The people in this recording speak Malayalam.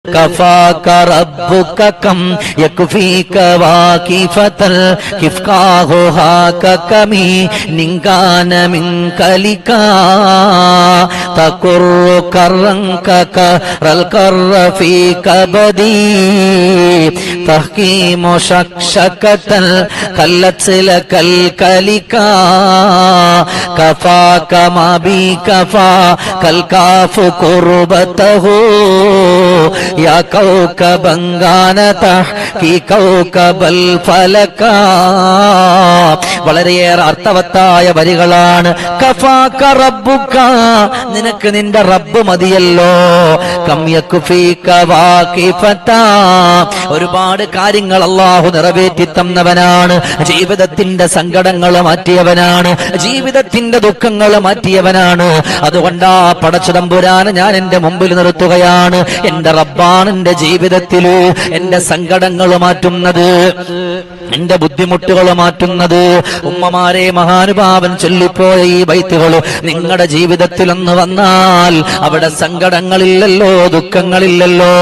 كفاك ربك كم يكفيك واكفة كفكاه هاككمي ننكان منك لكا تكر كرنك كر الكر في كبدي تحكيم شكشكة كلت لك الكلكا كفاك ما بي كفا كالكاف قربته يا كوكبا كانت في كوكب الفلك വളരെയേറെ അർത്ഥവത്തായ വരികളാണ്. കഫാക റബ്ബുക, നിനക്ക് നിന്റെ റബ്ബ് മതിയല്ലോ. കം യക്ഫീക വാകിഫത, ഒരുപാട് കാര്യങ്ങൾ അല്ലാഹു നിറവേറ്റി തന്നവനാണ്. ജീവിതത്തിന്റെ സങ്കടങ്ങൾ മാറ്റിയവനാണ്, ജീവിതത്തിന്റെ ദുഃഖങ്ങൾ മാറ്റിയവനാണ്. അതുകൊണ്ടാ പടച്ചതമ്പുരാനെ ഞാൻ എന്റെ മുമ്പിൽ നിർത്തുകയാണ്. എന്റെ റബ്ബാണ് എന്റെ ജീവിതത്തില് എന്റെ സങ്കടങ്ങൾ മാറ്റുന്നത്, എന്റെ ബുദ്ധിമുട്ടുകൾ മാറ്റുന്നത്. ഉമ്മമാരെ, മഹാനുഭാവൻ ചൊല്ലിപ്പോയ ഈ ബൈത്തുകൾ നിങ്ങളുടെ ജീവിതത്തിൽ ഒന്ന് വന്നാൽ അവിടെ സങ്കടങ്ങളില്ലല്ലോ, ദുഃഖങ്ങളില്ലല്ലോ.